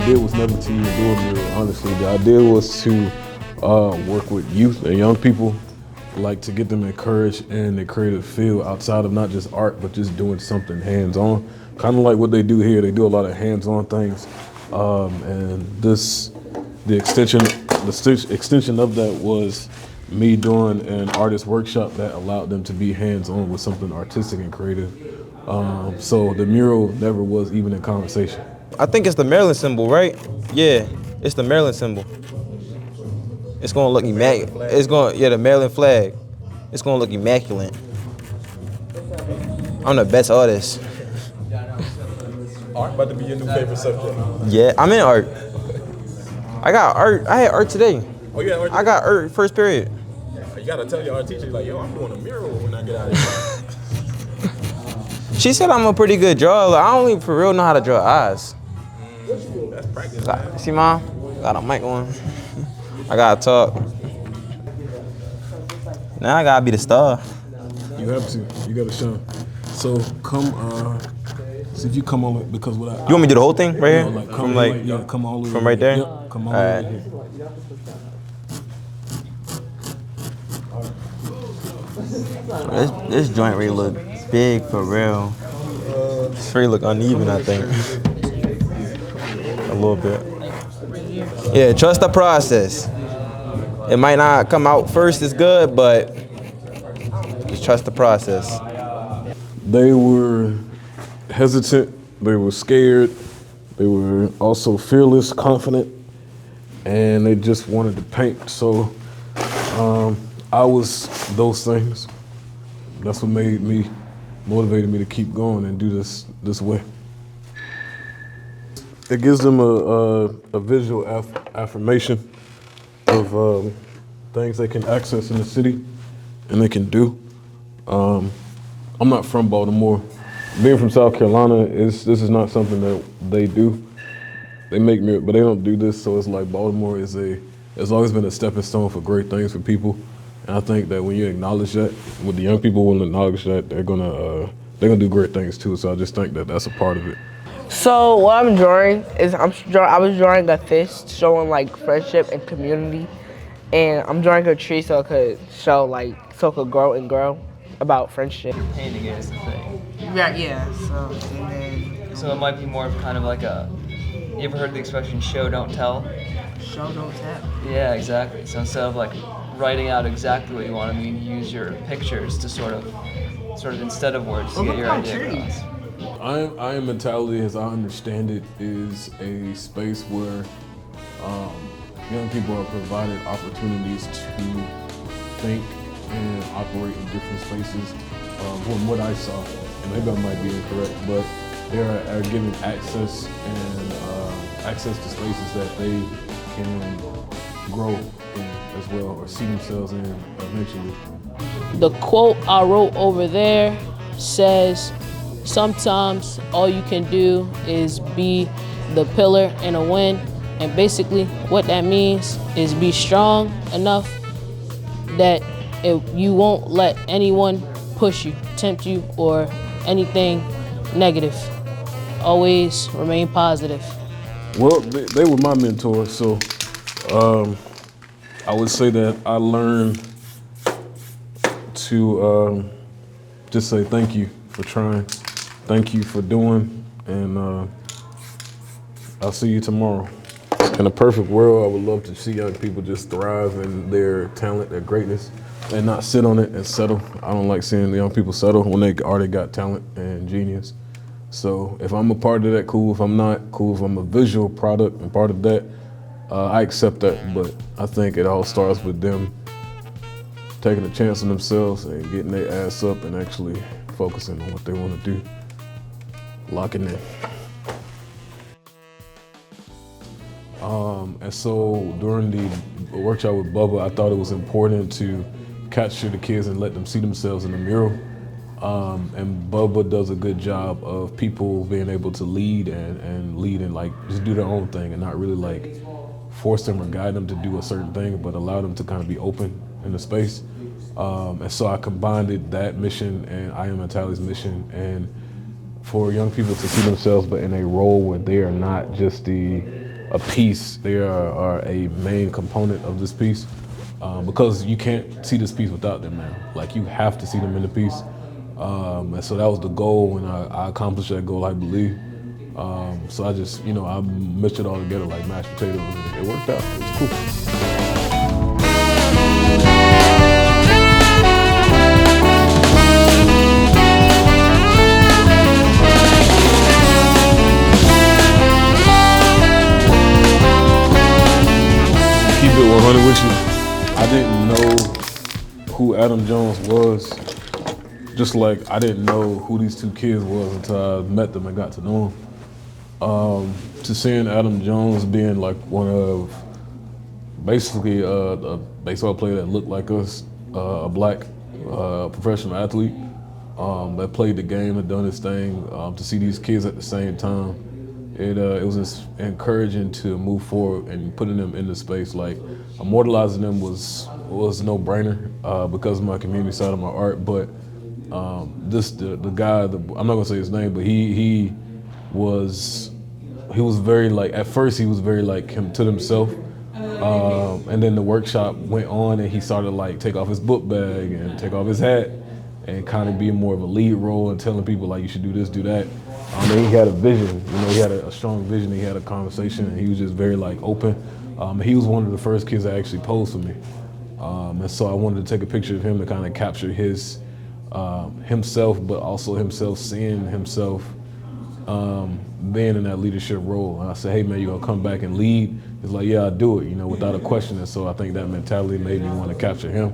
idea was never to even do a mural, honestly. The idea was to work with youth and young people, like to get them encouraged in their creative field outside of not just art, but just doing something hands-on. Kind of like what they do here. They do a lot of hands-on things. And the extension of that was me doing an artist workshop that allowed them to be hands-on with something artistic and creative. So the mural never was even in conversation. I think it's the Maryland symbol, right? Yeah, it's the Maryland symbol. It's gonna look immaculate. The Maryland flag. It's gonna look immaculate. I'm the best artist. Art about to be your new favorite subject. Yeah, I'm in art. I got art. I had art today. Oh, you got art? I got art first period. You gotta tell your art teacher, like, yo, I'm doing a mural when I get out of here. She said I'm a pretty good drawer. Like, I don't even for real know how to draw eyes. That's practice, man. See, Mom? Got a mic on. I gotta talk. Now I gotta be the star. You have to. You gotta shine. So come, see if you come on, because what You want me to do the whole thing right here? Like, come like, yeah, come all the way. From right there? Yep, come all the way here. This joint really look big for real. This really look uneven, I think. A little bit. Yeah, trust the process. It might not come out first as good, but just trust the process. They were hesitant, they were scared, they were also fearless, confident, and they just wanted to paint. So I was those things. That's what motivated me to keep going and do this way. It gives them a visual affirmation of things they can access in the city and they can do. I'm not from Baltimore. Being from South Carolina, this is not something that they do. They make mirrors, but they don't do this. So it's like Baltimore has always been a stepping stone for great things for people. And I think that when you acknowledge that, when the young people will acknowledge that, they're gonna do great things too. So I just think that that's a part of it. So what I'm drawing is I was drawing a fist showing like friendship and community, and I'm drawing a tree so it could show it could grow and grow about friendship. Painting is the thing. Yeah. So it might be more of kind of like you ever heard the expression show don't tell? Show don't tell. Yeah, exactly. So instead of like writing out exactly what you want, I mean, use your pictures to sort of instead of words to get your idea across. I Am Mentality, as I understand it, is a space where young people are provided opportunities to think and operate in different spaces. From what I saw, and maybe I might be incorrect, but they are given access to spaces that they can grow in as well, or see themselves in eventually. The quote I wrote over there says, sometimes all you can do is be the pillar in a wind. And basically what that means is be strong enough that you won't let anyone push you, tempt you, or anything negative. Always remain positive. Well, they were my mentors, so I would say that I learned to just say thank you for trying, thank you for doing, and I'll see you tomorrow. In a perfect world, I would love to see young people just thrive in their talent, their greatness, and not sit on it and settle. I don't like seeing young people settle when they already got talent and genius. So if I'm a part of that, cool. If I'm not, cool. If I'm a visual product and part of that, I accept that. But I think it all starts with them taking a chance on themselves and getting their ass up and actually focusing on what they want to do, locking in. And so during the workshop with BUBA, I thought it was important to capture the kids and let them see themselves in the mural. And BUBA does a good job of people being able to lead and lead and like just do their own thing and not really like force them or guide them to do a certain thing, but allow them to kind of be open in the space. And so I combined that mission and I Am Mentality's mission, and for young people to see themselves but in a role where they are not just the a piece. They are a main component of this piece because you can't see this piece without them, man. Like you have to see them in the piece. And so that was the goal, and I accomplished that goal, I believe. So I just, I mixed it all together like mashed potatoes, and it worked out. It was cool. Keep it 100 with you. I didn't know who Adam Jones was, just like I didn't know who these two kids was until I met them and got to know them. To seeing Adam Jones being like one of basically a baseball player that looked like us, a black professional athlete that played the game and done his thing, to see these kids at the same time, it was encouraging to move forward and putting them in the space. Like immortalizing them was no brainer because of my community side of my art. But the guy, I'm not gonna say his name, but he was very like, at first he was very like him to himself. And then the workshop went on and he started like take off his book bag and take off his hat and kind of be more of a lead role and telling people like you should do this, do that. And he had a vision, he had a strong vision. He had a conversation and he was just very like open. He was one of the first kids that actually posed for me. And so I wanted to take a picture of him to kind of capture his himself, but also himself seeing himself being in that leadership role. And I said, hey man, you gonna come back and lead? He's like, yeah, I do it, without a question. And so I think that mentality made me want to capture him.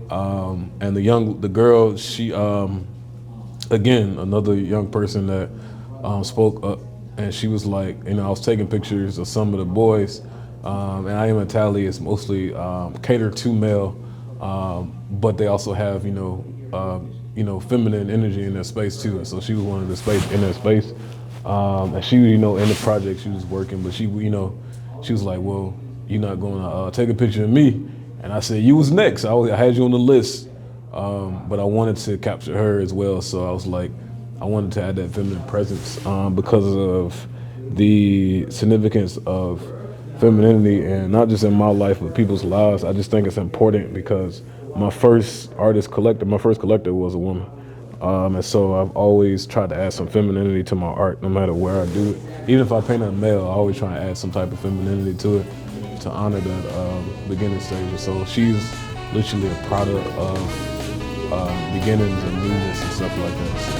And the girl, she, again, another young person that spoke up, and she was like, I was taking pictures of some of the boys, and I am mentality is mostly catered to male, but they also have, feminine energy in their space too. And so she was one of the space in that space. And she, in the project she was working, but she, she was like, well, you're not gonna take a picture of me. And I said, you was next. I had you on the list. But I wanted to capture her as well. So I was like, I wanted to add that feminine presence because of the significance of femininity, and not just in my life, but people's lives. I just think it's important because my first collector was a woman. And so I've always tried to add some femininity to my art, no matter where I do it. Even if I paint a male, I always try to add some type of femininity to it to honor that beginning stage. And so she's literally a product of beginnings and newness and stuff like that. So.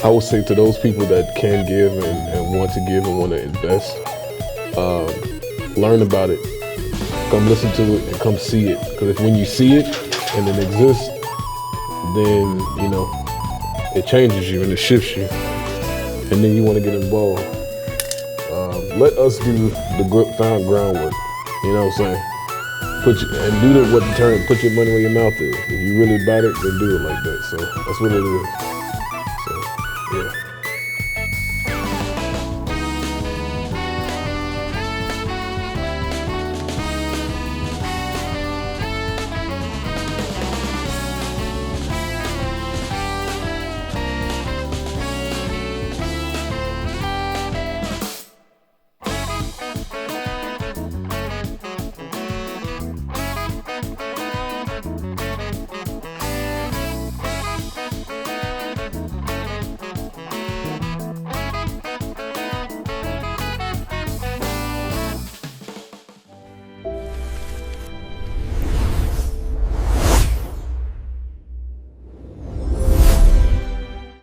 I would say to those people that can give and want to give and want to invest, learn about it, come listen to it, and come see it. Because when you see it and it exists, then, it changes you and it shifts you. And then you want to get involved. Let us do the found groundwork, you know what I'm saying? Put your money where your mouth is. If you really about it, then do it like that. So that's what it is.